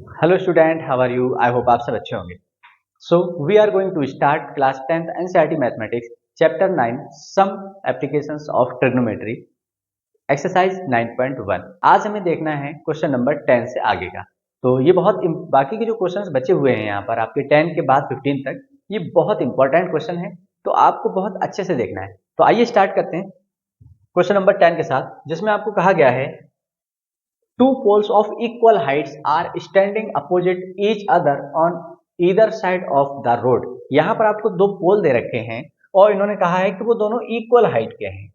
Hello student, how are you? I hope आप सब अच्छे होंगे। So we are going to start class 10th NCERT mathematics chapter 9 some applications of trigonometry exercise 9.1। आज हमें देखना है क्वेश्चन नंबर 10 से आगे का। तो ये बाकी के जो क्वेश्चंस बचे हुए हैं यहाँ पर आपके 10 के बाद 15 तक, ये बहुत इंपॉर्टेंट क्वेश्चन है, तो आपको बहुत अच्छे से देखना है। तो आइए स्टार्ट करते हैं क्वेश्चन नंबर 10 के साथ, जिसमें आपको कहा गया है two poles of equal heights are standing opposite each other on either side of the road। यहाँ पर आपको दो पोल दे रखे हैं और इन्होंने कहा है कि वो दोनों इक्वल हाइट के हैं।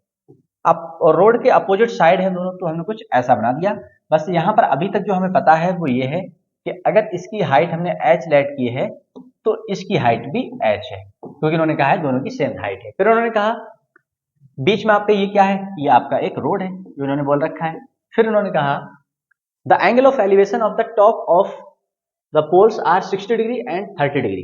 अब रोड के अपोजिट साइड है दोनों, तो हमने कुछ ऐसा बना दिया। बस यहाँ पर अभी तक जो हमें पता है वो ये है कि अगर इसकी हाइट हमने h लेट की है तो इसकी हाइट भी h है, क्योंकि इन्होंने कहा है दोनों की सेम हाइट है। फिर उन्होंने कहा बीच में आपका ये क्या है, ये आपका एक रोड है जो इन्होंने बोल रखा है। फिर उन्होंने कहा the angle of elevation of the top of the poles are 60 degree and 30 degree.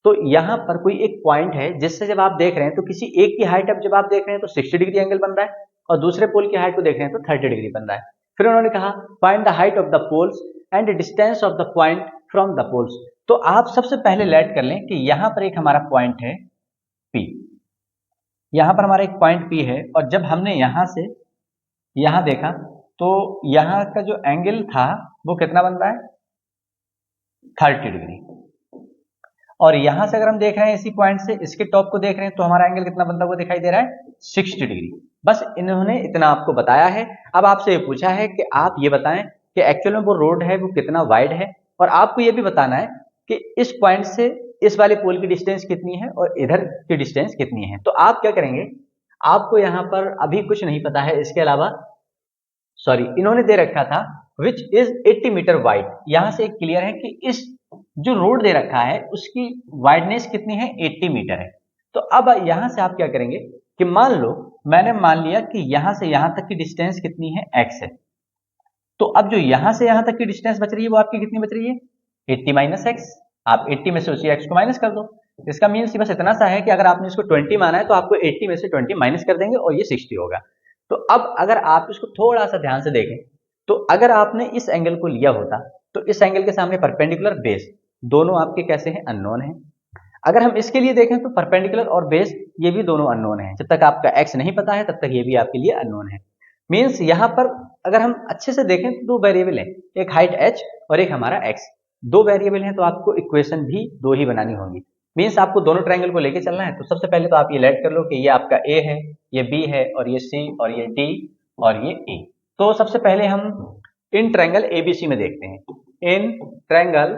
तो यहां पर कोई एक पॉइंट है जिससे जब आप देख रहे हैं तो किसी एक की हाइट अब जब आप देख रहे हैं तो 60 डिग्री एंगल बन रहा है और दूसरे पोल की हाइट को देख रहे हैं तो 30 डिग्री बन रहा है। फिर उन्होंने कहा find the height of the poles and distance of the point from the poles. तो आप सबसे पहले लेट कर लें कि यहां पर एक हमारा पॉइंट है P, यहां पर हमारा एक पॉइंट P है और जब हमने यहां से यहां देखा तो यहां का जो एंगल था वो कितना बन रहा है, 30 डिग्री। और यहां से अगर हम देख रहे हैं इसी पॉइंट से इसके टॉप को देख रहे हैं तो हमारा एंगल कितना बनता हुआ दिखाई दे रहा है, 60 डिग्री। बस इन्होंने इतना आपको बताया है। अब आपसे ये पूछा है कि आप ये बताएं कि एक्चुअल में वो रोड है वो कितना वाइड है, और आपको ये भी बताना है कि इस पॉइंट से इस वाले पोल की डिस्टेंस कितनी है और इधर की डिस्टेंस कितनी है। तो आप क्या करेंगे, आपको यहाँ पर अभी कुछ नहीं पता है इसके अलावा, सॉरी इन्होंने दे रखा था विच इज 80 मीटर वाइड। यहां से एक क्लियर है कि इस जो रोड दे रखा है उसकी वाइडनेस कितनी है, 80 मीटर है। तो अब यहां से आप क्या करेंगे कि मान लो मैंने मान लिया कि यहां से यहां तक की डिस्टेंस कितनी है, x है। तो अब जो यहां से यहां तक की डिस्टेंस बच रही है वो आपकी कितनी बच रही है, 80 माइनस एक्स। आप 80 में से उसी x को माइनस कर दो। इसका मीन्स बस इतना सा है कि अगर आपने इसको 20 माना है तो आपको 80 में से 20 माइनस कर देंगे और ये 60 होगा। तो अब अगर आप इसको थोड़ा सा ध्यान से देखें तो अगर आपने इस एंगल को लिया होता तो इस एंगल के सामने परपेंडिकुलर बेस दोनों आपके कैसे हैं, अननोन है। अगर हम इसके लिए देखें तो परपेंडिकुलर और बेस ये भी दोनों अननोन है। जब तक आपका x नहीं पता है तब तक ये भी आपके लिए अननोन है। मीन्स यहाँ पर अगर हम अच्छे से देखें तो दो वेरिएबल है, एक हाइट h और एक हमारा x। दो वेरिएबल है तो आपको इक्वेशन भी दो ही बनानी होंगी। मीन्स आपको दोनों ट्रायंगल को लेके चलना है। तो सबसे पहले तो आप ये लेट कर लो कि ये आपका a है, ये b है और ये c और ये d और ये e। तो सबसे पहले हम इन ट्रायंगल abc में देखते हैं। इन ट्रायंगल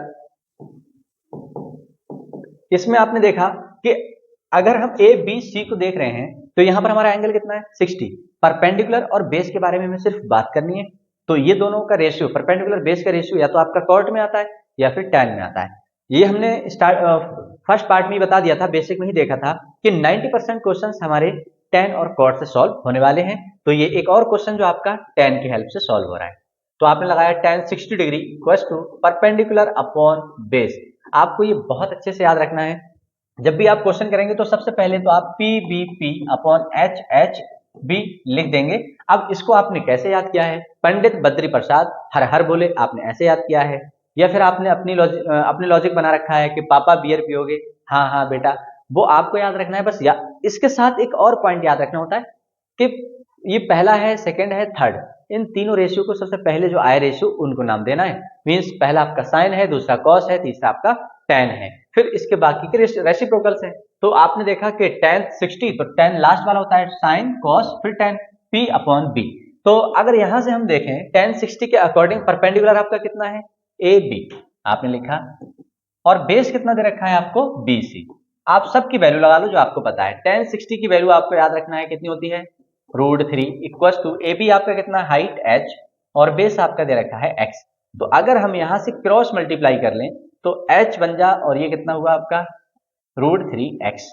इसमें आपने देखा कि अगर हम ए बी सी को देख रहे हैं तो यहां पर हमारा एंगल कितना है, 60। परपेंडिकुलर और बेस के बारे में हमें सिर्फ बात करनी है। तो ये दोनों का रेशियो, परपेंडिकुलर बेस का रेशियो या तो आपका कॉट में आता है या फिर टैन में आता है। ये हमने फर्स्ट पार्ट में ही बता दिया था, बेसिक में ही देखा था कि 90% क्वेश्चंस हमारे टैन और कॉट से सॉल्व होने वाले हैं। तो ये एक और क्वेश्चन जो आपका टैन की हेल्प से सॉल्व हो रहा है। तो आपने लगाया tan 60 degree equals to perpendicular upon base. आपको ये बहुत अच्छे से याद रखना है। जब भी आप क्वेश्चन करेंगे तो सबसे पहले तो आप P B P upon H H B लिख देंगे। अब इसको आपने कैसे याद किया है, पंडित बद्री प्रसाद हर हर बोले आपने ऐसे याद किया है, या फिर आपने अपने लॉजिक बना रखा है कि पापा बियर पियोगे, हाँ हाँ बेटा, वो आपको याद रखना है बस। इसके साथ एक और पॉइंट याद रखना होता है कि ये पहला है, सेकंड है, थर्ड, इन तीनों रेशियो को सबसे पहले जो आए रेशियो उनको नाम देना है। मींस पहला आपका साइन है, दूसरा कॉस है, तीसरा आपका टैन है, फिर इसके बाकी के रेसिप्रोकल्स है। तो आपने देखा कि टैन 60, तो टैन लास्ट वाला होता है साइन कॉस फिर टैन, पी अपॉन बी। तो अगर यहां से हम देखें टैन 60 के अकॉर्डिंग परपेंडिकुलर आपका कितना है, ए बी आपने लिखा, और बेस कितना दे रखा है आपको, बी सी। आप सबकी वैल्यू लगा लो जो आपको पता है। टैन 60 की वैल्यू आपको याद रखना है कितनी होती है, √3 इक्वल टू ए बी आपका कितना, हाइट h और बेस आपका दे रखा है x। तो अगर हम यहां से क्रॉस मल्टीप्लाई कर लें तो h बन जा और ये कितना हुआ आपका √3x।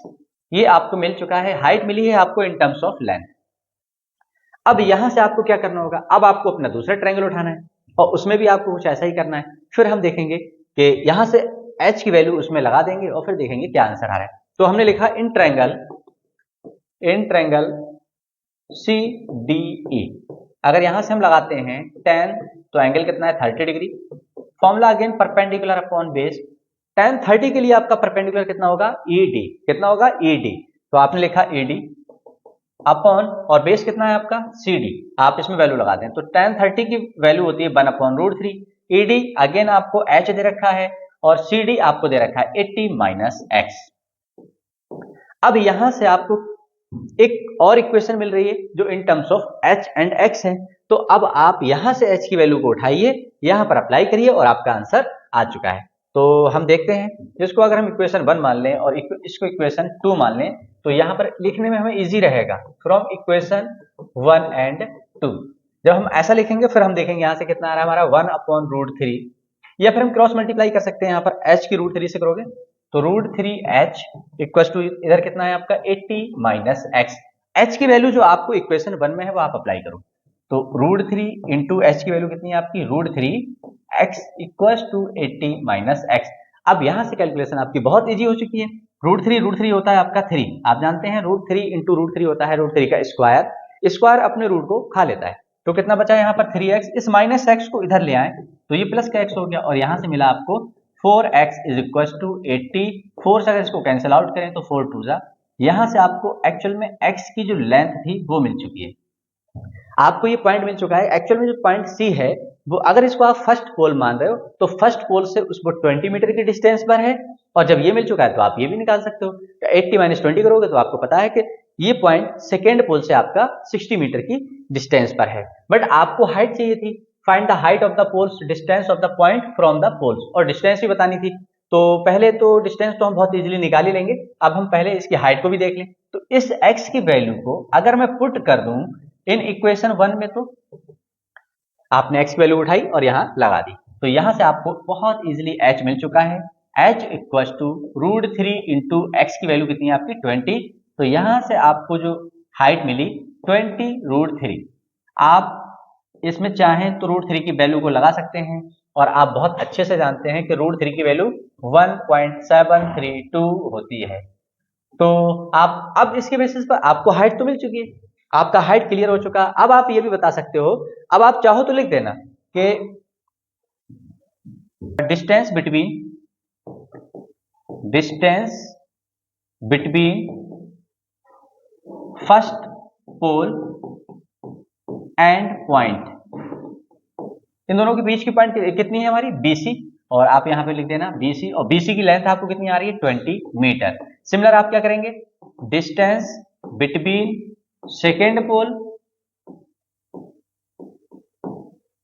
ये आपको मिल चुका है, हाइट मिली है आपको इन टर्म्स ऑफ लेंथ। अब यहां से आपको क्या करना होगा, अब आपको अपना दूसरा ट्रायंगल उठाना है और उसमें भी आपको कुछ ऐसा ही करना है। फिर हम देखेंगे कि यहां से h की वैल्यू उसमें लगा देंगे और फिर देखेंगे क्या आंसर आ रहा है। तो हमने लिखा in triangle C D E. अगर यहां से हम लगाते हैं tan, तो एंगल कितना है, 30 degree. Formula again perpendicular upon base. tan 30 के लिए आपका परपेंडिकुलर कितना होगा, ED, कितना होगा ED, तो आपने लिखा ED अपॉन, और बेस कितना है आपका CD, आप इसमें वैल्यू लगा दें तो tan 30 की वैल्यू होती है 1/√3। ED अगेन आपको H दे रखा है और CD आपको दे रखा है 80 माइनस x। अब यहां से आपको एक और इक्वेशन मिल रही है जो in terms of h and x है, तो अब आप यहां से h की वैल्यू को उठाइए, यहां पर अप्लाई करिए और आपका आंसर आ चुका है। तो हम देखते हैं, जिसको अगर हम इक्वेशन 1 मान लें और इसको इक्वेशन 2 मान लें तो यहां पर लिखने में हमें इजी रहेगा, फ्रॉम इक्वेशन 1 एंड 2। जब हम ऐसा लिखेंगे फिर हम देखेंगे यहां से कितना आ रहा है हमारा 1/√3, या फिर हम क्रॉस मल्टीप्लाई कर सकते हैं, यहाँ पर h की √3 से करोगे तो √3h इक्वल टू इधर कितना है आपका 80 माइनस x। h की वैल्यू जो आपको इक्वेशन 1 में है वो आप अप्लाई करो, तो √3 इंटू h की वैल्यू कितनी है आपकी √3x equal to 80 minus x। अब यहां से कैलकुलेशन आपकी बहुत इजी हो चुकी है। √3 होता है आपका 3, आप जानते हैं √3 इंटू √3 होता है √3 का स्क्वायर, स्क्वायर अपने रूट को खा लेता है, तो कितना बचा यहाँ पर 3x, इस माइनस x को इधर ले आए तो ये प्लस का x हो गया और यहां से मिला आपको 4x इज इक्वल टू 80। 4 से अगर इसको कैंसिल आउट करें तो 4 2 जा, यहां से आपको एक्चुअल में x की जो लेंथ थी वो मिल चुकी है, आपको ये पॉइंट मिल चुका है। एक्चुअल में जो पॉइंट C है वो अगर इसको आप फर्स्ट पोल मान रहे हो तो फर्स्ट पोल से उसको 20 मीटर की डिस्टेंस पर है, और जब ये मिल चुका है तो आप ये भी निकाल सकते हो, 80 माइनस 20 करोगे तो आपको पता है कि ये पॉइंट सेकेंड पोल से आपका 60 मीटर की डिस्टेंस पर है। बट आपको हाइट चाहिए थी, find the height of the poles, distance of the point from the poles, और डिस्टेंस भी बतानी थी। तो पहले तो डिस्टेंस तो हम बहुत इजीली निकाल ही लेंगे, अब हम पहले इसकी हाइट को भी देख लें। तो इस x की वैल्यू को अगर मैं पुट कर दूं इन इक्वेशन 1 में, तो आपने x की वैल्यू उठाई और यहां लगा दी, तो यहां से आपको बहुत इजीली h मिल चुका है। h equal to √3 into X की वैल्यू कितनी है आपकी 20, तो यहां से आपको जो हाइट मिली 20√3। आप इसमें चाहें तो √3 की वैल्यू को लगा सकते हैं, और आप बहुत अच्छे से जानते हैं कि √3 की वैल्यू 1.732 होती है। तो आप अब इसके बेसिस पर आपको हाइट तो मिल चुकी है, आपका हाइट क्लियर हो चुका। अब आप ये भी बता सकते हो, अब आप चाहो तो लिख देना कि distance between first pole and point, इन दोनों के बीच की पॉइंट कितनी है हमारी BC, और आप यहां पे लिख देना BC, और BC की लेंथ आपको कितनी आ रही है 20 मीटर। सिमिलर आप क्या करेंगे, distance between second pole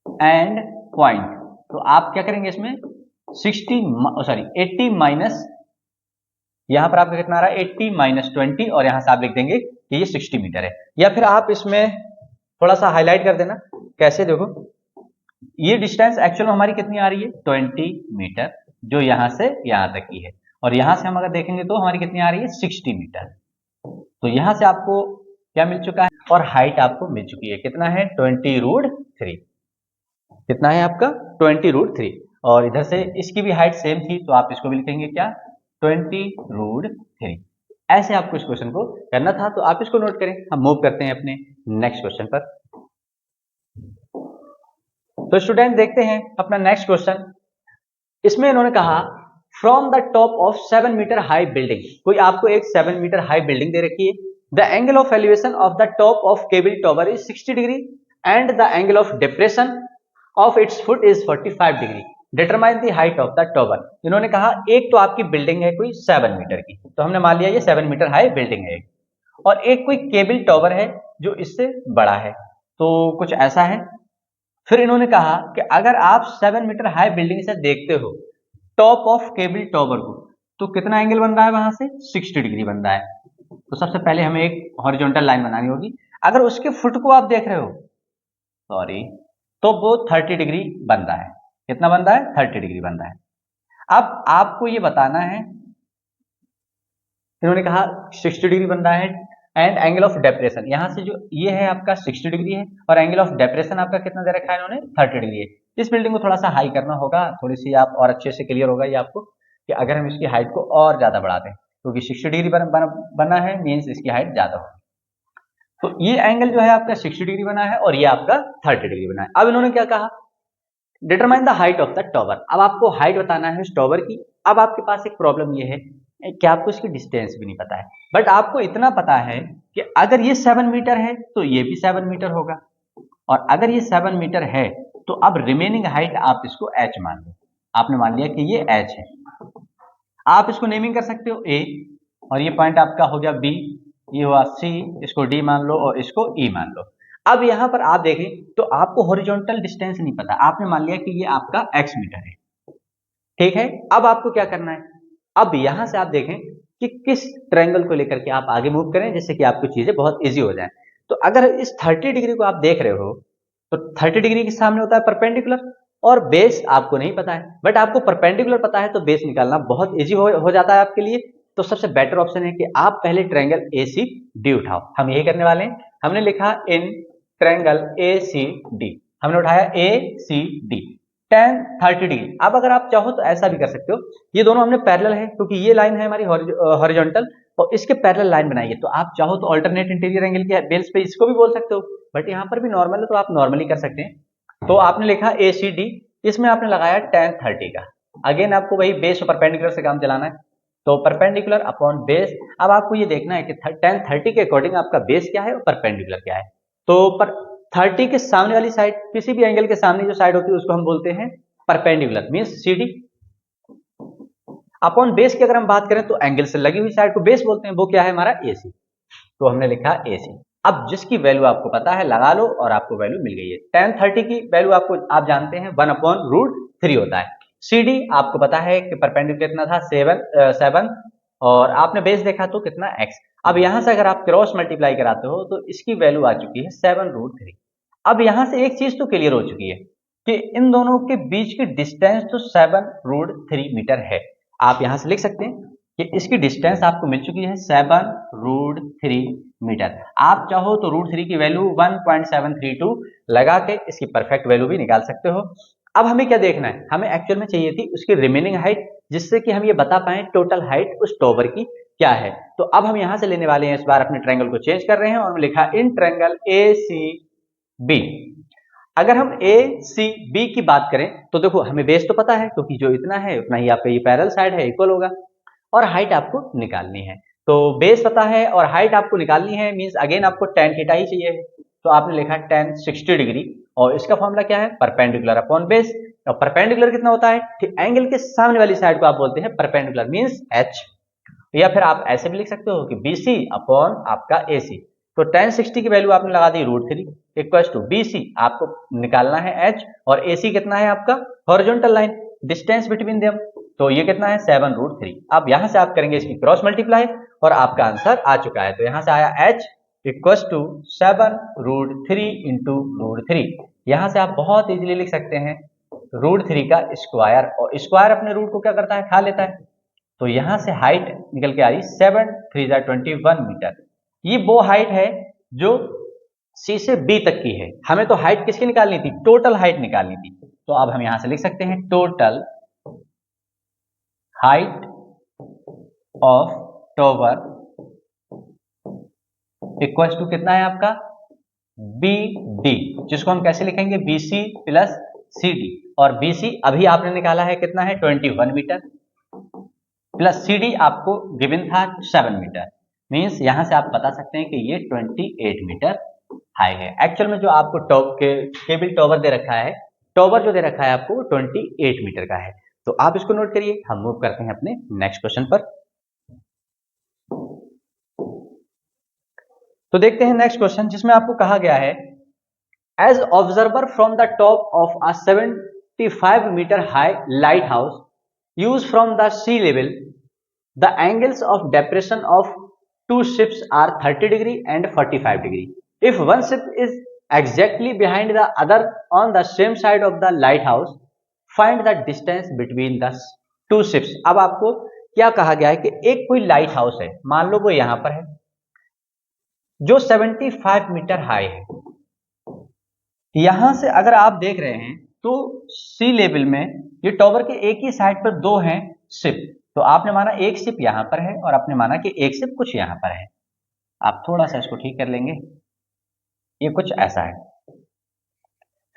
and point, तो आप क्या करेंगे इसमें 80 माइनस, यहां पर आपका कितना आ रहा है 80 माइनस 20, और यहां से आप लिख देंगे कि ये 60 मीटर है। या फिर आप इसमें थोड़ा सा हाईलाइट कर देना, कैसे, देखो ये डिस्टेंस एक्चुअल में हमारी कितनी आ रही है 20 मीटर, जो यहां से यहां तक की है, और यहां से हम अगर देखेंगे तो हमारी कितनी आ रही है 60 मीटर। तो यहां से आपको क्या मिल चुका है, और हाइट आपको मिल चुकी है, कितना है 20√3, कितना है आपका 20√3, और इधर से इसकी भी हाइट सेम थी तो आप इसको भी लिखेंगे क्या 20√3। ऐसे आपको इस क्वेश्चन को करना था, तो आप इसको नोट करें। हम मूव करते हैं अपने नेक्स्ट क्वेश्चन पर। तो स्टूडेंट देखते हैं अपना नेक्स्ट क्वेश्चन। इसमें इन्होंने कहा from the top of 7 metre high building, कोई आपको एक 7 मीटर हाई बिल्डिंग दे रखी है, the angle of elevation of the top of cable tower is 60 degree and the angle of depression of its foot is 45 degree, determine the height of the tower. इन्होंने कहा एक तो आपकी building है कोई 7 metre की, तो हमने मान लिया ये 7 मीटर हाई बिल्डिंग है, और एक कोई केबल टॉवर है जो इससे बड़ा है, तो कुछ ऐसा है। फिर इन्होंने कहा कि अगर आप 7 मीटर हाई बिल्डिंग से देखते हो टॉप ऑफ केबल टॉवर को, तो कितना एंगल बन रहा है वहां से 60 डिग्री बन रहा है। तो सबसे पहले हमें एक हॉरिजॉन्टल लाइन बनानी होगी, अगर उसके फुट को आप देख रहे हो तो वो 30 डिग्री बन रहा है, कितना बन रहा है 30 डिग्री बन रहा है। अब आपको ये बताना है, इन्होंने कहा 60 डिग्री बन रहा है, एंड एंगल ऑफ डेप्रेशन, यहां से जो ये है आपका 60 डिग्री है, और एंगल ऑफ डेप्रेशन आपका कितना दे रखा है इन्होंने 30 डिग्री है। इस बिल्डिंग को थोड़ा सा हाई करना होगा, थोड़ी सी आप और अच्छे से क्लियर होगा ये आपको, कि अगर हम इसकी हाइट को और ज्यादा बढ़ा दें, क्योंकि 60 डिग्री बना है मीन्स इसकी हाइट ज्यादा होगी। तो ये एंगल जो है आपका 60 डिग्री बना है और ये आपका 30 डिग्री बना है। अब इन्होंने क्या कहा determine the height of the tower. अब आपको हाइट बताना है उस टॉवर की। अब आपके पास एक प्रॉब्लम ये है कि आपको इसकी डिस्टेंस भी नहीं पता है, बट आपको इतना पता है कि अगर ये 7 मीटर है तो ये भी 7 मीटर होगा, और अगर ये 7 मीटर है तो अब रिमेनिंग हाइट आप इसको h मान लो। आपने मान लिया कि ये h है। आप इसको नेमिंग कर सकते हो a, और ये पॉइंट आपका हो गया b, ये हुआ c, इसको d मान लो और इसको e मान लो। अब यहां पर आप देखें तो आपको हॉरिजॉन्टल डिस्टेंस नहीं पता, आपने मान लिया कि ये आपका x मीटर है, ठीक है। अब आपको क्या करना है, अब यहां से आप देखें कि किस ट्रायंगल को लेकर के आप आगे मूव करें जिससे कि आपको चीजें बहुत इजी हो जाए। तो अगर इस 30 डिग्री को आप देख रहे हो तो 30 डिग्री के सामने होता है परपेंडिकुलर, और बेस आपको नहीं पता है, बट आपको परपेंडिकुलर पता है तो बेस निकालना बहुत इजी हो जाता है आपके लिए। तो सबसे बेटर ऑप्शन है कि आप पहले ट्रायंगल ए सी डी उठाओ। हम यही करने वाले हैं। हमने लिखा in triangle A C D, हमने उठाया ए सी डी tan 30 डिग्री। अब अगर आप चाहो तो ऐसा भी कर सकते हो, ये दोनों हमने पैरेलल है क्योंकि ये लाइन है हमारी हॉरिजॉन्टल और इसके पैरेलल लाइन बनाई है, तो आप चाहो तो अल्टरनेट इंटीरियर एंगल के बेस पे इसको भी बोल सकते हो, बट यहाँ पर भी नॉर्मल है तो आप नॉर्मली कर सकते हैं। तो आपने लिखा ए सी डी, इसमें आपने लगाया tan 30 का। अगेन आपको वही बेस और परपेंडिकुलर से काम चलाना है, तो परपेंडिकुलर अपॉन बेस। अब आपको ये देखना है कि tan 30 के अकॉर्डिंग आपका बेस क्या है और परपेंडिकुलर क्या है। तो 30 के सामने वाली साइड, किसी भी एंगल के सामने जो साइड होती है उसको हम बोलते हैं perpendicular, means C D. Upon base की अगर हम बात करें तो एंगल से लगी हुई साइड को बेस बोलते हैं, वो क्या है हमारा ए सी, तो हमने लिखा ए सी। अब जिसकी वैल्यू आपको पता है लगा लो और आपको वैल्यू मिल गई है। tan 30 की वैल्यू आपको आप जानते हैं 1/√3 होता है। सी डी आपको पता है कि परपेंडिकुलर कितना था 7, और आपने बेस देखा तो कितना x। अब यहां से अगर आप क्रॉस मल्टीप्लाई कराते हो तो इसकी वैल्यू आ चुकी है 7√3। अब यहां से एक चीज तो क्लियर हो चुकी है कि इन दोनों के बीच की डिस्टेंस तो 7√3 मीटर है। आप यहां से लिख सकते हैं कि इसकी डिस्टेंस आपको मिल चुकी है 7√3 मीटर। आप चाहो तो √3 की वैल्यू 1.732 लगा के इसकी परफेक्ट वैल्यू भी निकाल सकते हो। अब हमें क्या देखना है, हमें एक्चुअल में चाहिए थी उसकी रिमेनिंग हाइट, जिससे कि हम ये बता पाए टोटल हाइट उस टॉवर की क्या है। तो अब हम यहां से लेने वाले हैं, इस बार अपने ट्रायंगल को चेंज कर रहे हैं और लिखा in triangle A C B. अगर हम ए सी बी की बात करें तो देखो हमें बेस तो पता है क्योंकि जो इतना है उतना ही आपका ये पैरेलल साइड है, इक्वल होगा, और हाइट आपको निकालनी है। तो बेस पता है और हाइट आपको निकालनी है, मींस अगेन आपको tan थीटा ही चाहिए, तो आपने लिखा tan 60 डिग्री, और इसका फॉर्मूला क्या है परपेंडिकुलर अपॉन बेस। और परपेंडिकुलर कितना होता है, एंगल के सामने वाली साइड को आप बोलते हैं परपेंडिकुलर, मींस h। या फिर आप ऐसे भी लिख सकते हो कि BC अपॉन आपका AC। तो tan 60 की वैल्यू आपने लगा दी √3 इक्वल्स टू BC, आपको निकालना है h, और AC कितना है आपका horizontal line, distance between them, तो ये कितना है 7√3। अब यहां से आप करेंगे इसकी क्रॉस मल्टीप्लाई और आपका आंसर आ चुका है। तो यहां से आया h इक्वल्स टू 7√3 इंटू √3। यहां से आप बहुत इजीली लिख सकते हैं √3 का स्क्वायर, और स्क्वायर अपने रूट को क्या करता है, खा लेता है। तो यहां से हाइट निकल के आ रही 7 3 21 मीटर। ये वो हाइट है जो सी से बी तक की है। हमें तो हाइट किसकी निकालनी थी, टोटल हाइट निकालनी थी। तो अब हम यहां से लिख सकते हैं total height of tower equal to कितना है आपका बी डी, जिसको हम कैसे लिखेंगे BC प्लस CD, और BC अभी आपने निकाला है कितना है 21 मीटर, प्लस CD आपको गिवन था 7 मीटर, मींस यहां से आप बता सकते हैं कि ये 28 मीटर हाई है। एक्चुअल में जो आपको केबल टॉवर दे रखा है, टॉवर जो दे रखा है आपको 28 मीटर का है। तो आप इसको नोट करिए। हम मूव करते हैं अपने नेक्स्ट क्वेश्चन पर। तो देखते हैं नेक्स्ट क्वेश्चन, जिसमें आपको कहा गया है as observer from the top of a 75 metre high light house use from the sea level the angles of depression of two ships are 30 degree and 45 degree. If one ship is exactly behind the other on the same side of the lighthouse, find the distance between the two ships. अब आपको क्या कहा गया है कि एक कोई light house है, मान लो वो यहां पर है जो 75 मीटर हाई है। यहां से अगर आप देख रहे हैं तो सी लेवल में ये टॉवर के एक ही साइड पर दो हैं शिप, तो आपने माना एक शिप यहां पर है और आपने माना कि एक शिप कुछ यहां पर है। आप थोड़ा सा इसको ठीक कर लेंगे, ये कुछ ऐसा है।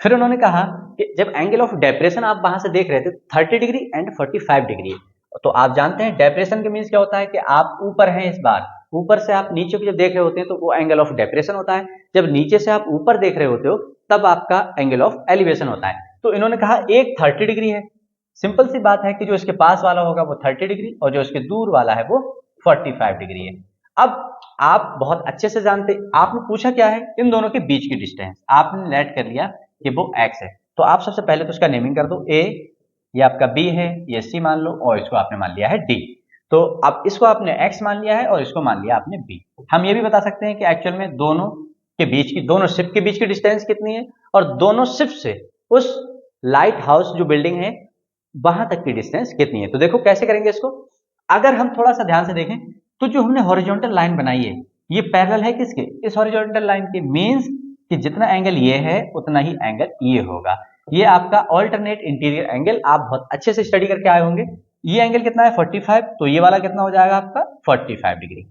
फिर उन्होंने कहा कि जब एंगल ऑफ डेप्रेशन आप वहां से देख रहे थे 30 डिग्री एंड 45 डिग्री है। तो आप जानते हैं डेप्रेशन के मीन्स क्या होता है कि आप ऊपर हैं, इस बार ऊपर से आप नीचे को जब देख रहे होते हैं तो वो एंगल ऑफ डेप्रेशन होता है। जब नीचे से आप ऊपर देख रहे होते हो तब आपका एंगल ऑफ एलिवेशन होता है। तो इन्होंने कहा एक 30 डिग्री है, सिंपल सी बात है कि जो इसके पास वाला होगा वो 30 डिग्री और जो इसके दूर वाला है वो 45 डिग्री है। अब आप बहुत अच्छे से जानते, आपने पूछा क्या है, इन दोनों के बीच की डिस्टेंस आपने लेट कर लिया कि वो x है। तो आप सबसे पहले तो उसका नेमिंग कर दो, a ये आपका b है, ये c मान लो और इसको आपने मान लिया है d। तो अब इसको आपने x मान लिया है और इसको मान लिया आपने b। हम ये भी बता सकते हैं कि एक्चुअल में दोनों के बीच की, दोनों शिप के बीच की डिस्टेंस कितनी है और दोनों शिप से उस लाइट हाउस जो बिल्डिंग है वहां तक की डिस्टेंस कितनी है। तो देखो कैसे करेंगे इसको। अगर हम थोड़ा सा ध्यान से देखें तो जो हमने हॉरिजॉन्टल लाइन बनाई है ये पैरेलल है किसके, इस हॉरिजॉन्टल लाइन के। मींस कि जितना एंगल ये है उतना ही एंगल ये होगा। ये आपका ऑल्टरनेट इंटीरियर एंगल आप बहुत अच्छे से स्टडी करके आए होंगे। ये एंगल कितना है 45, तो ये वाला कितना हो जाएगा आपका 45 डिग्री।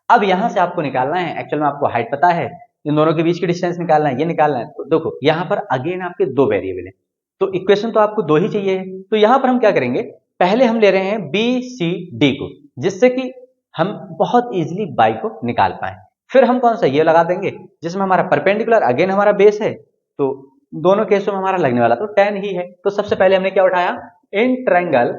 अब यहां से आपको निकालना है, एक्चुअल में आपको हाइट पता है, इन दोनों के बीच की डिस्टेंस निकालना है, ये निकालना है। तो देखो यहां पर अगेन आपके दो वेरिएबल है तो इक्वेशन तो आपको दो ही चाहिए है। तो यहां पर हम क्या करेंगे, पहले हम ले रहे हैं बी सी डी को, जिससे कि हम बहुत इजीली बाई को निकाल पाए। फिर हम कौन सा ये लगा देंगे जिसमें हमारा परपेंडिकुलर अगेन हमारा बेस है, तो दोनों केसों में हमारा लगने वाला तो tan ही है। तो सबसे पहले हमने क्या उठाया, इन ट्रायंगल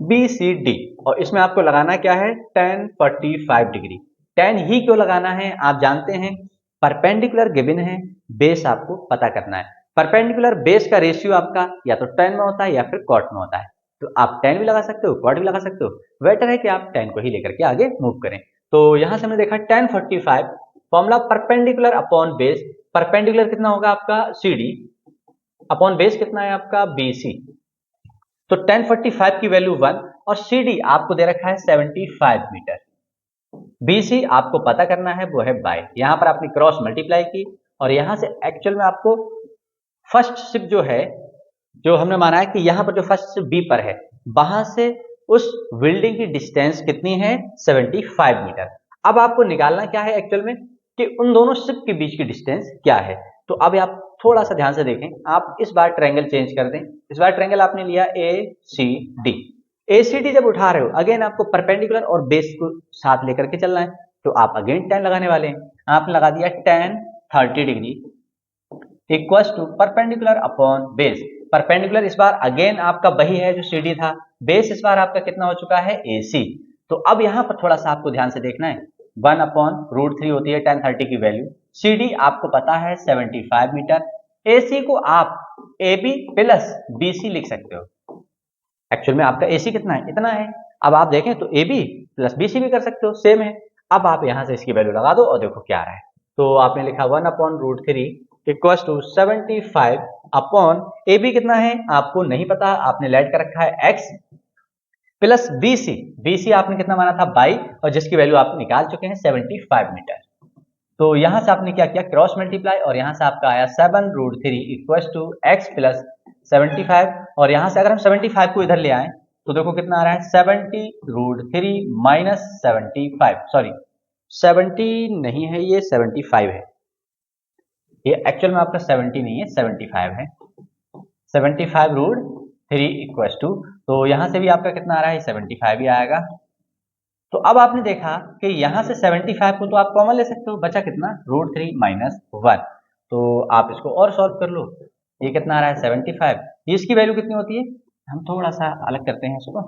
BCD और इसमें आपको लगाना क्या है tan 45 डिग्री। tan ही क्यों लगाना है, आप जानते हैं परपेंडिकुलर गिवन है, बेस आपको पता करना है। परपेंडिकुलर बेस का रेशियो आपका या तो tan में होता है या फिर cot में होता है। तो आप tan भी लगा सकते हो, cot भी लगा सकते हो, बेटर है कि आप tan को ही लेकर के आगे मूव करें। तो यहां से हमने देखा tan 45 formula perpendicular upon base, perpendicular कितना होगा आपका CD अपॉन बेस कितना है आपका BC। तो tan 45 की वैल्यू 1 और CD आपको दे रखा है 75 मीटर। BC आपको पता करना है वो है बाय, यहां पर आपने क्रॉस मल्टीप्लाई की और यहां से एक्चुअल में आपको फर्स्ट शिप जो है, जो हमने माना है कि यहां पर जो फर्स्ट शिप B पर है वहां से उस बिल्डिंग की डिस्टेंस कितनी है 75 मीटर। अब आपको निकालना क्या है एक्चुअल में कि उन दोनों शिप के बीच की डिस्टेंस क्या है। तो अब आप थोड़ा सा ध्यान से देखें, आप इस बार ट्रायंगल चेंज कर दें। इस बार ट्रायंगल आपने लिया ACD। ACD जब उठा रहे हो अगेन आपको परपेंडिकुलर और बेस को साथ लेकर के चलना है, तो आप अगेन tan लगाने वाले हैं। आपने लगा दिया tan 30 degree equals to perpendicular upon base. Perpendicular इस बार अगेन आपका वही है जो CD था, बेस इस बार आपका कितना हो चुका है AC। तो अब यहां पर थोड़ा सा आपको ध्यान से देखना है, 1/√3 होती है tan 30 की वैल्यू। CD आपको पता है 75 मीटर, AC को आप AB प्लस BC लिख सकते हो। एक्चुअल में आपका AC कितना है, इतना है। अब आप देखें तो AB प्लस BC भी कर सकते हो, सेम है। अब आप यहां से इसकी वैल्यू लगा दो और देखो क्या आ रहा है। तो आपने लिखा 1/√3 इक्वल्स टू 75 अपॉन AB कितना है आपको नहीं पता, आपने लेट कर रखा है x प्लस BC आपने कितना माना था 22 और जिसकी वैल्यू आप निकाल चुके हैं 75 मीटर। तो यहां से आपने क्या किया क्रॉस मल्टीप्लाई और यहां से आपका आया 7√3 इक्वल्स टू x प्लस 75 और यहां से अगर हम 75 को इधर ले आए तो देखो कितना आ रहा है 70√3 माइनस 75, सॉरी 70 नहीं है ये 75 है, ये एक्चुअल में आपका 70 नहीं है 75 है। 75√3 इक्वल्स टू, तो यहां से भी आपका कितना आ रहा है 75 ही आएगा। तो अब आपने देखा कि यहां से 75 को तो आप कॉमन ले सकते हो, बचा कितना √3 माइनस 1। तो आप इसको और सॉल्व कर लो, ये कितना आ रहा है 75, ये इसकी वैल्यू कितनी होती है, हम थोड़ा सा अलग करते हैं इसको,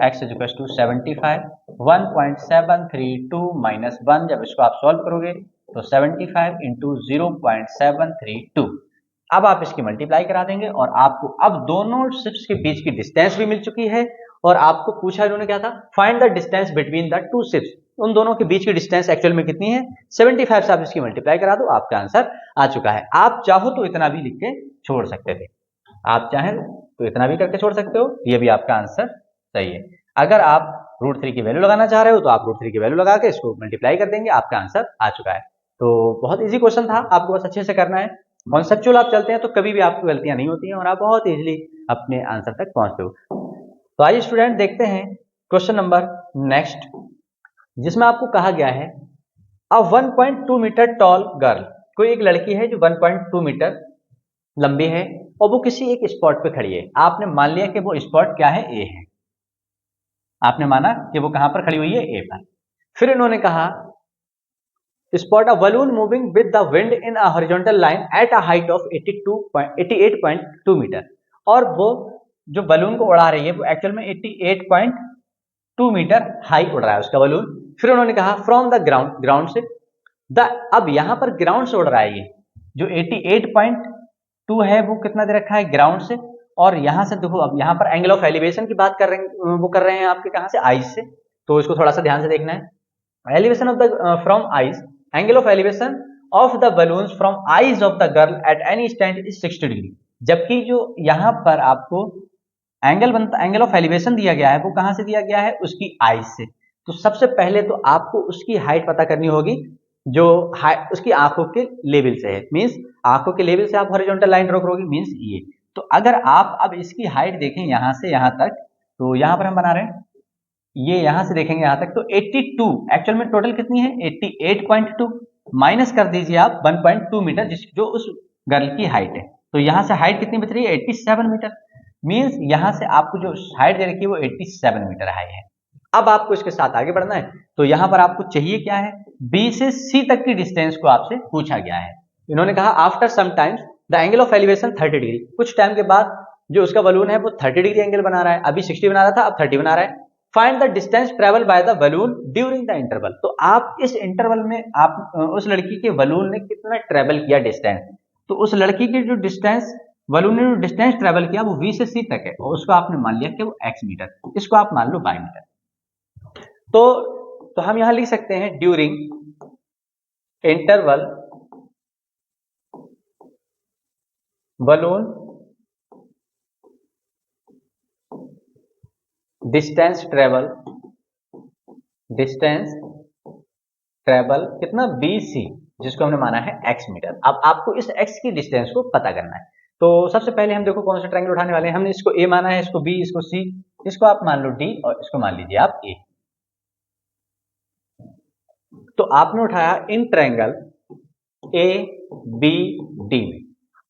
x इक्वल टू 75 1.732 माइनस 1, जब इसको आप सॉल्व करोगे तो 75 इंटू 0.732। अब आप इसकी मल्टीप्लाई करा देंगे और आपको अब दोनों शिप्स के बीच की डिस्टेंस भी मिल चुकी है और आपको पूछा इन्होंने क्या था, find the distance between the two ships. उन दोनों के बीच की डिस्टेंस एक्चुअल में कितनी है 75 से आप इसकी मल्टीप्लाई करा दो, आपका आंसर आ चुका है। आप चाहो तो इतना भी लिख के छोड़ सकते थे, आप चाहें तो इतना भी करके छोड़ सकते हो, ये भी आपका आंसर सही है। अगर आप √3 की वैल्यू लगाना चाह रहे हो तो आप √3 की वैल्यू लगा के इसको मल्टीप्लाई कर देंगे, आपका आंसर आ चुका है। तो बहुत इजी क्वेश्चन था, आपको बस अच्छे से करना है। कॉन्सेप्चुअल आप चलते हैं तो कभी भी आपको गलतियां नहीं होती हैं और आप बहुत इजीली अपने आंसर तक पहुंचते हो। तो आइए स्टूडेंट देखते हैं क्वेश्चन नंबर नेक्स्ट, जिसमें आपको कहा गया है अ 1.2 मीटर टॉल गर्ल, कोई एक लड़की है जो 1.2 मीटर लंबी है और वो किसी एक स्पॉट पे खड़ी है। आपने मान लिया कि वो स्पॉट क्या है, ए है। आपने माना कि वो कहां पर खड़ी हुई है, ए पर। फिर इन्होंने कहा spot a balloon moving with the wind in a horizontal line at a height of 88.2 metre. और वो जो बलून को उड़ा रही है वो एक्चुअल में 88.2 मीटर हाई उड़ रहा है उसका बलून। फिर उन्होंने कहा फ्रॉम द ग्राउंड से द, अब यहां पर ग्राउंड से उड़ रहा है ये जो 88.2 है वो कितना दे रखा है, ग्राउंड से। और यहां से देखो, अब यहां पर एंगल ऑफ एलिवेशन की बात कर रहे हैं, वो कर रहे हैं आपके कहां से, आइस से। तो इसको थोड़ा सा ध्यान से देखना है। Elevation of the from ice, angle of elevation of the balloons from eyes of the girl at any stand is 60 degree. जबकि जो यहाँ पर आपको एंगल ऑफ एलिवेशन दिया गया है वो कहां से दिया गया है, उसकी आइज से। तो सबसे पहले तो आपको उसकी हाइट पता करनी होगी जो उसकी आंखों के लेवल से है। मींस आंखों के लेवल से आप हॉरिजॉन्टल लाइन ड्रॉ करोगे, मींस ये। तो अगर आप अब इसकी हाइट देखें यहां से यहां तक, तो यहां पर हम बना रहे हैं, ये यहां से देखेंगे यहां तक, तो 82 एक्चुअल में टोटल कितनी है, 88.2 माइनस कर दीजिए आप 1.2 मीटर जो उस गर्ल की हाइट है। तो यहां से हाइट कितनी बच रही है, 87 मीटर। मींस यहां से आपको जो हाइट दे रखी है वो 87 मीटर हाई है। अब आपको इसके साथ आगे बढ़ना है, तो यहां पर आपको चाहिए क्या है, बी से सी तक की डिस्टेंस को आपसे पूछा गया है। इन्होंने कहा after some times the angle of elevation 30 degree, कुछ टाइम के बाद जो उसका बलून है वो 30 डिग्री एंगल बना रहा है। अभी 60 बना रहा था, अब 30 बना रहा है। Find the distance travel by the balloon during the interval. तो आप इस इंटरवल में आप उस लड़की के बलून ने कितना ट्रेवल किया डिस्टेंस। तो उस लड़की की जो डिस्टेंस, बलून ने जो डिस्टेंस ट्रेवल किया वो वी से सी तक है और उसको आपने मान लिया कि वो एक्स मीटर, इसको आप मान लो वाई मीटर। तो हम यहां लिख सकते हैं during interval balloon distance travel कितना, बी सी, जिसको हमने माना है एक्स मीटर। अब आपको इस एक्स की डिस्टेंस को पता करना है। तो सबसे पहले हम देखो कौन सा ट्रायंगल उठाने वाले हैं। हमने इसको ए माना है, इसको बी, इसको सी, इसको आप मान लो डी और इसको मान लीजिए आप ए। तो आपने उठाया in triangle A B D में,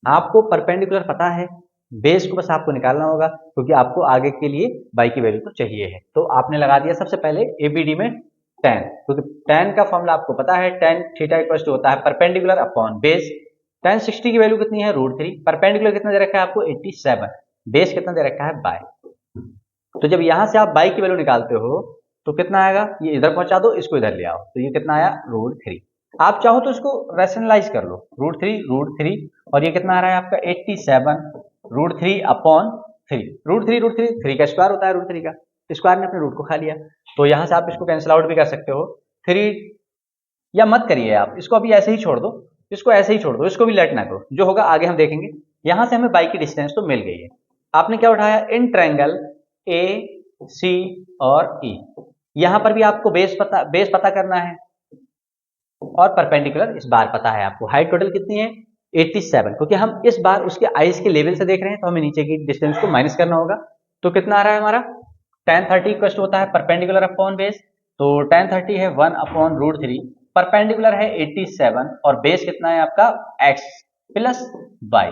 आपको परपेंडिकुलर पता है, बेस को बस आपको निकालना होगा क्योंकि आपको आगे के लिए बाई की वैल्यू तो चाहिए है। तो आपने लगा दिया सबसे पहले ए बी डी में tan, क्योंकि tan का फॉर्मूला आपको पता है, tan थीटा इक्वल टू होता है परपेंडिकुलर अपॉन बेस। tan 60 की वैल्यू कितनी है, √3। परपेंडिकुलर कितना दे रखा है आपको, 87। बेस कितना दे रखा है, बाय। तो जब यहां से आप बाई की वैल्यू निकालते हो तो कितना आएगा, ये इधर पहुंचा दो, इसको इधर ले आओ, तो ये कितना आया, √3। आप चाहो तो इसको रैशनलाइज कर लो, √3 और ये कितना आ रहा है आपका 87 √3 अपॉन 3। √3 3 का स्क्वायर होता है, √3 का स्क्वायर ने अपने रूट को खा लिया। तो यहां से आप इसको कैंसिल आउट भी कर सकते हो। 3 या मत करिए आप, इसको अभी ऐसे ही छोड़ दो, इसको ऐसे ही छोड़ दो, इसको भी लेट ना करो, जो होगा आगे हम देखेंगे। यहां से हमें बाई की डिस्टेंस तो मिल गई है। आपने क्या उठाया, इन ट्रायंगल ए सी और ई। यहां पर भी आपको बेस पता करना है और परपेंडिकुलर इस बार पता है आपको। हाइट टोटल कितनी है, 87, क्योंकि हम इस बार उसके आइस के लेवल से देख रहे हैं तो हमें नीचे की डिस्टेंस को माइनस करना होगा। तो कितना आ रहा है हमारा, tan 30 इक्वल होता है परपेंडिकुलर अपॉन बेस। तो tan 30 है 1 अपॉन √3, परपेंडिकुलर है 87 और बेस कितना है आपका x प्लस y,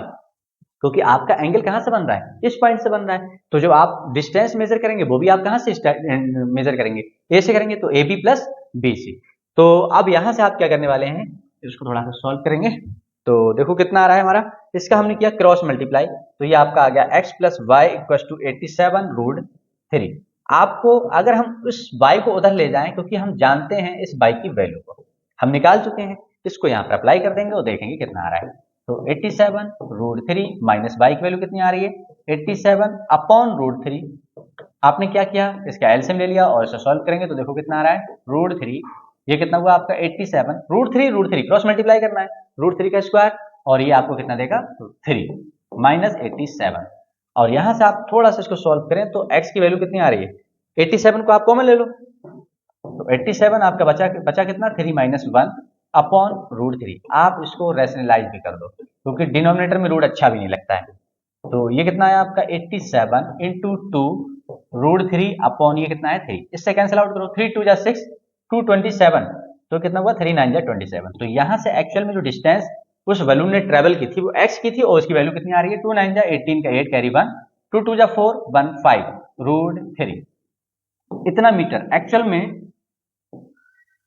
क्योंकि आपका एंगल कहां से बन रहा है, इस पॉइंट से बन रहा है। तो जब आप डिस्टेंस मेजर करेंगे वो भी आप कहां से मेजर करेंगे, ए से करेंगे, तो A B plus B C. तो अब यहां से आप क्या करने वाले हैं, इसको थोड़ा सा सॉल्व करेंगे। तो देखो कितना आ रहा है हमारा, इसका हमने किया क्रॉस मल्टीप्लाई, तो ये आपका आ गया x plus Y equal to 87 √3। आपको अगर हम उस y को उधर ले जाएं, क्योंकि हम जानते हैं इस y की वैल्यू को, हम निकाल चुके हैं, इसको यहाँ पर अप्लाई कर देंगे और देखेंगे कितना आ रहा है। तो 87 √3 माइनस y की वैल्यू कितनी आ रही है, 87 अपॉन √3। आपने क्या किया, इसका एलसीएम ले लिया और इसे सॉल्व करेंगे तो देखो कितना आ रहा है, √3, ये कितना हुआ आपका 87, √3 क्रॉस मल्टीप्लाई करना है, √3 का स्क्वायर, और ये आपको कितना देगा, 3 माइनस 87। और यहां से आप थोड़ा सा इसको सॉल्व करें तो x की वैल्यू कितनी आ रही है, 87 को आप कॉमन ले लो, तो 87 आपका बचा कितना, 3 माइनस 1 अपॉन √3। आप इसको रैशनलाइज भी कर दो क्योंकि डिनोमिनेटर में रूट अच्छा भी नहीं लगता है। तो ये कितना है आपका 87 इंटू 2 √3 अपॉन ये कितना है 3, इससे कैंसिल आउट करो, 3 2 जा 6 227, तो कितना हुआ 3 9 जा 27। तो यहां से एक्चुअल में जो डिस्टेंस उस बलून ने ट्रेवल की थी वो x की थी और उसकी वैल्यू कितनी आ रही है 2 9 जा 18 का 8 कैरी 1 2 2 जा 4 1 5 रूट 3 इतना मीटर। एक्चुअल में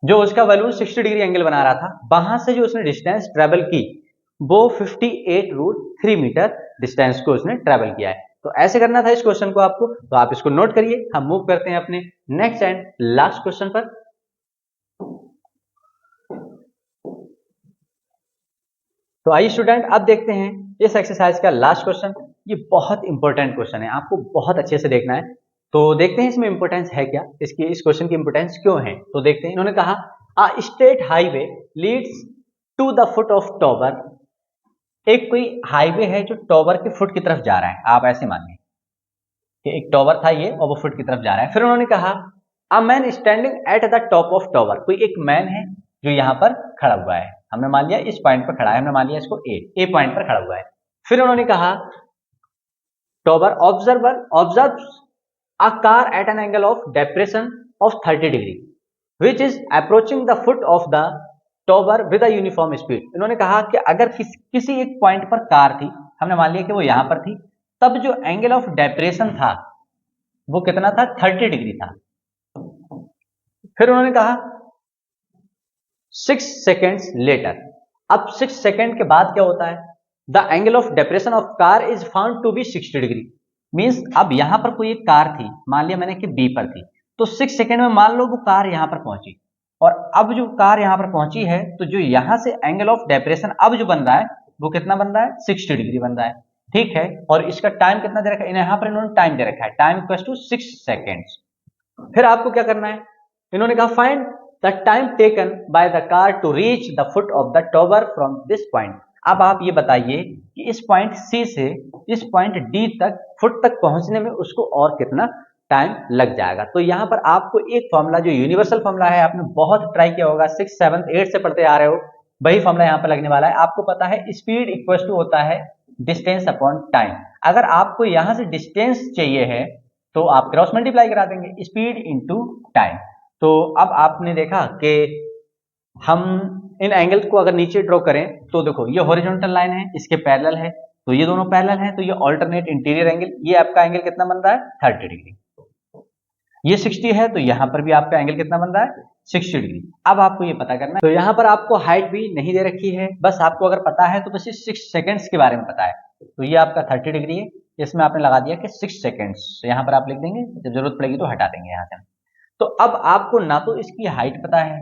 जो उसका बलून 60 डिग्री एंगल बना रहा था वहां से जो उसने डिस्टेंस ट्रेवल की वो 58 रूट 3 मीटर डिस्टेंस को उसने ट्रेवल किया है। तो ऐसे करना था इस क्वेश्चन को आपको, तो आप इसको नोट करिए। हम मूव करते हैं अपने नेक्स्ट एंड लास्ट क्वेश्चन पर। तो आइए स्टूडेंट अब देखते हैं इस एक्सरसाइज का लास्ट क्वेश्चन। ये बहुत इंपॉर्टेंट क्वेश्चन है, आपको बहुत अच्छे से देखना है। तो देखते हैं इसमें इंपॉर्टेंस है क्या, इस क्वेश्चन की इंपॉर्टेंस क्यों है। तो देखते हैं, इन्होंने कहा a state highway leads to the foot of tower. एक कोई हाईवे है जो टॉवर के फुट की तरफ जा रहा है, आप ऐसे मानिए कि एक टॉवर था ये और वो फुट की तरफ जा रहा है। फिर उन्होंने कहा a man standing at the top of tower. कोई एक मैन है जो यहाँ पर खड़ा हुआ है, हमने मान लिया इस पॉइंट पर खड़ा है, हमने मान लिया इसको ए पॉइंट पर खड़ा हुआ है। फिर उन्होंने कहा tower observe a car at an angle of depression of 30 degree which is approaching the foot of the tower with a uniform speed. इन्होंने कहा कि अगर किसी एक पॉइंट पर कार थी, हमने मान लिया कि वो यहां पर थी, तब जो एंगल ऑफ डेप्रेशन था वो कितना था 30 डिग्री था। फिर उन्होंने कहा 6 सेकेंड्स लेटर। अब 6 सेकेंड के बाद क्या होता है, the angle of depression of car is found to be 60 degree. Means अब यहां पर कोई एक कार थी, मान लिया मैंने कि बी पर थी, तो 6 सेकेंड में मान लो वो कार यहां पर पहुंची, और अब जो कार यहां पर पहुंची है तो जो यहां से एंगल ऑफ डेप्रेशन अब जो बन रहा है वो कितना बन रहा है 60 डिग्री बन रहा है। ठीक है, और इसका टाइम कितना दे रखा है, यहां पर इन्होंने टाइम दे रखा है, टाइम इक्वल टू 6 सेकेंड्स। फिर आपको क्या करना है, इन्होंने कहा find the time taken by the car to reach the foot of the tower from this point. अब आप ये बताइए कि इस पॉइंट सी से इस पॉइंट डी तक फुट तक पहुंचने में उसको और कितना टाइम लग जाएगा। तो यहां पर आपको एक फॉर्मूला जो यूनिवर्सल फॉर्मूला है, आपने बहुत ट्राई किया होगा, 6, 7, 8 से पढ़ते आ रहे हो, वही फॉर्मूला यहां पर लगने वाला है। आपको पता है स्पीड इक्वल टू होता है डिस्टेंस अपॉन टाइम। अगर आपको यहां से डिस्टेंस चाहिए है तो आप क्रॉस मल्टीप्लाई करा देंगे, स्पीड इंटू टाइम। तो अब आपने देखा कि हम इन एंगल्स को अगर नीचे ड्रॉ करें तो देखो ये हॉरिजॉन्टल लाइन है, इसके पैरेलल है, तो ये दोनों पैरेलल हैं, तो ये अल्टरनेट इंटीरियर एंगल, ये आपका एंगल कितना बन रहा है 30 डिग्री। ये 60 है तो यहां पर भी आपका एंगल कितना बन रहा है 60 डिग्री। अब आपको ये पता करना है, तो यहां पर आपको हाइट भी नहीं दे रखी है, बस आपको अगर पता है तो बस 6 सेकेंड्स के बारे में पता है। तो ये आपका 30 डिग्री है, इसमें आपने लगा दिया कि 6 सेकेंड्स, यहां पर आप लिख देंगे, जब जरूरत पड़ेगी तो हटा देंगे यहां से। तो अब आपको ना तो इसकी हाइट पता है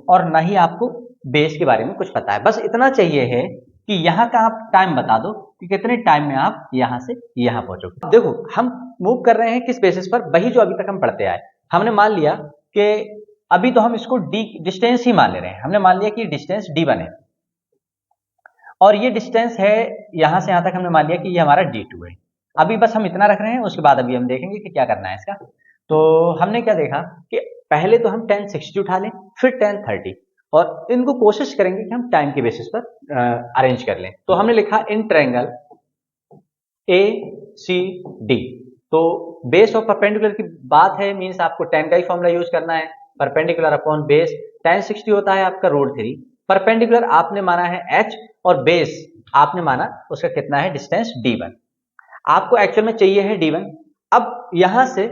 और ना ही आपको बेस के बारे में कुछ पता है, बस इतना चाहिए है कि यहाँ का आप टाइम बता दो कि कितने टाइम में आप यहां से यहां पहुंचोगे। देखो हम मूव कर रहे हैं किस बेसिस पर, वही जो अभी तक हम पढ़ते आए। हमने मान लिया कि अभी तो हम इसको डी डिस्टेंस ही मान ले रहे हैं, हमने मान लिया कि डिस्टेंस d1 है और ये डिस्टेंस है यहां से यहां तक, हमने मान लिया कि ये हमारा d2 है। अभी बस हम इतना रख रहे हैं, उसके बाद अभी हम देखेंगे कि क्या करना है इसका। तो हमने क्या देखा कि पहले तो हम 10 60 उठा लें, फिर 10 30, और इनको कोशिश करेंगे कि हम टाइम के बेसिस पर अरेंज कर लें। तो हमने लिखा in triangle A C D. तो बेस और परपेंडिकुलर की बात है, मींस आपको tan का ही फॉर्मूला यूज करना है, परपेंडिकुलर अपॉन बेस। tan 60 होता है आपका √3, परपेंडिकुलर आपने माना है h और बेस आपने माना उसका कितना है डिस्टेंस d1। आपको एक्चुअल में चाहिए है d1। अब यहां से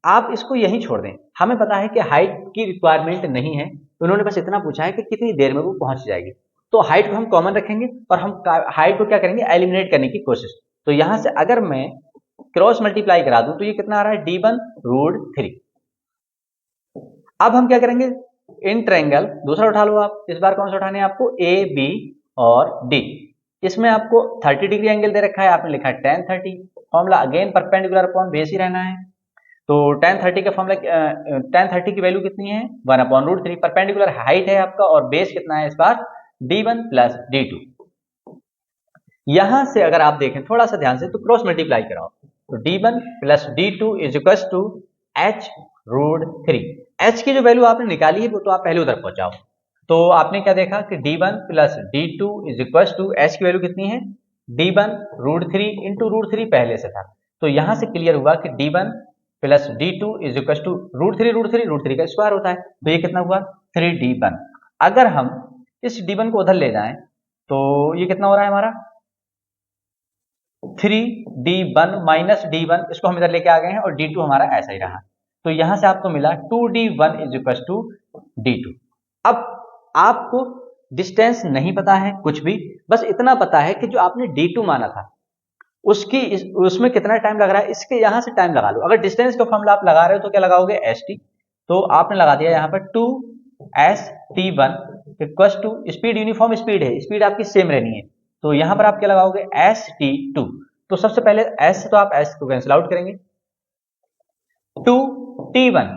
आप इसको यहीं छोड़ दें, हमें पता है कि हाइट की रिक्वायरमेंट नहीं है, उन्होंने बस इतना पूछा है कि कितनी देर में वो पहुंच जाएगी। तो हाइट को हम कॉमन रखेंगे और हम हाइट को क्या करेंगे एलिमिनेट करने की कोशिश। तो यहां से अगर मैं क्रॉस मल्टीप्लाई करा दूं तो ये कितना आ रहा है d1 √3। अब हम क्या करेंगे, इन ट्रायंगल दूसरा उठा लो आप, इस बार कौन सा उठाने हैं आपको ए बी और डी। इसमें आपको 30 डिग्री एंगल दे रखा है, आपने लिखा है tan 30। Formula again perpendicular upon base ही रहना है। तो tan 30 का फॉर्मूला tan 30 की वैल्यू कितनी है 1/√3। परपेंडिकुलर हाइट है आपका और बेस कितना है इस बार d1 + d2। यहां से अगर आप देखें थोड़ा सा ध्यान से तो क्रॉस मल्टीप्लाई कराओ, तो d1 + d2 = h√3। h की जो वैल्यू आपने निकाली है वो तो आप पहले उधर पहुंचाओ। तो आपने क्या देखा कि d1 + d2 = h की वैल्यू कितनी है d1 √3 × √3 पहले से था। तो यहां से क्लियर हुआ कि d1 + d2 √3 √3 का स्क्वायर होता है, तो ये कितना हुआ 3d1। अगर हम इस d1 को उधर ले जाएं तो ये कितना हो रहा है हमारा 3d1 माइनस d1, इसको हम इधर लेके आ गए हैं और d2 हमारा ऐसा ही रहा। तो यहां से आपको मिला 2d1 is equal to d2। अब आपको डिस्टेंस नहीं पता है कुछ भी, बस इतना पता है कि जो आपने d2 माना था उसमें कितना टाइम लग रहा है, इसके यहां से टाइम लगा लो। अगर डिस्टेंस का फॉर्मूला आप लगा रहे हो तो क्या लगाओगे st, तो आपने लगा दिया यहाँ पर 2st1 equal to speed, uniform speed है, स्पीड आपकी सेम रहनी है, तो यहां पर आप क्या लगाओगे st2। तो सबसे पहले s, तो आप s को कैंसिल आउट करेंगे, 2t1,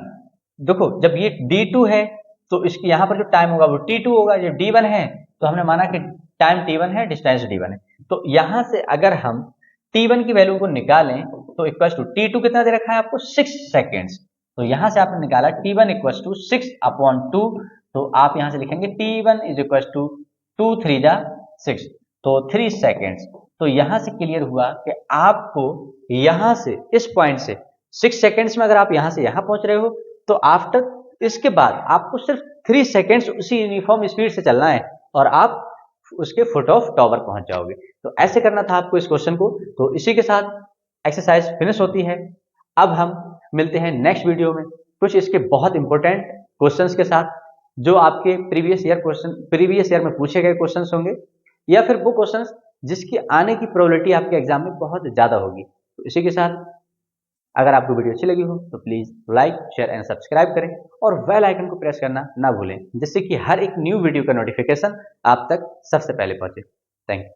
देखो जब ये d2 है तो इसकी यहां पर जो टाइम होगा वो t2 होगा, जब d1 है तो हमने माना कि टाइम t1 है, डिस्टेंस d1 है, तो यहां से अगर हम t1 की वैल्यू को निकालें तो इक्वल टू t2 कितना दे रखा है आपको 6 सेकेंड्स, तो यहां से आपने निकाला t1 इक्वल टू 6/2, तो आप यहां से लिखेंगे t1 इज इक्वल टू 2 3 जा 6, तो 3 सेकेंड्स। तो यहां से क्लियर हुआ कि आपको यहां से इस पॉइंट से 6 सेकेंड्स में अगर आप यहां से यहां पहुंच रहे हो तो आफ्टर इसके बाद आपको सिर्फ 3 सेकेंड्स उसी यूनिफॉर्म स्पीड से चलना है और आप उसके फुट ऑफ टॉवर पहुंच जाओगे। तो ऐसे करना था आपको इस क्वेश्चन को। तो इसी के साथ एक्सरसाइज फिनिश होती है। अब हम मिलते हैं नेक्स्ट वीडियो में कुछ इसके बहुत इंपॉर्टेंट क्वेश्चंस के साथ, जो आपके प्रीवियस ईयर में पूछे गए क्वेश्चंस होंगे, या फिर वो क्वेश्चंस जिसकी आने की प्रोबेबिलिटी आपके एग्जाम में बहुत ज्यादा होगी। तो इसी के साथ अगर आपको वीडियो अच्छी लगी हो तो please like share and subscribe करें और बेल आइकन को प्रेस करना ना भूलें, जिससे कि हर एक न्यू वीडियो का नोटिफिकेशन आप तक सबसे पहले पहुंचे। Thank you.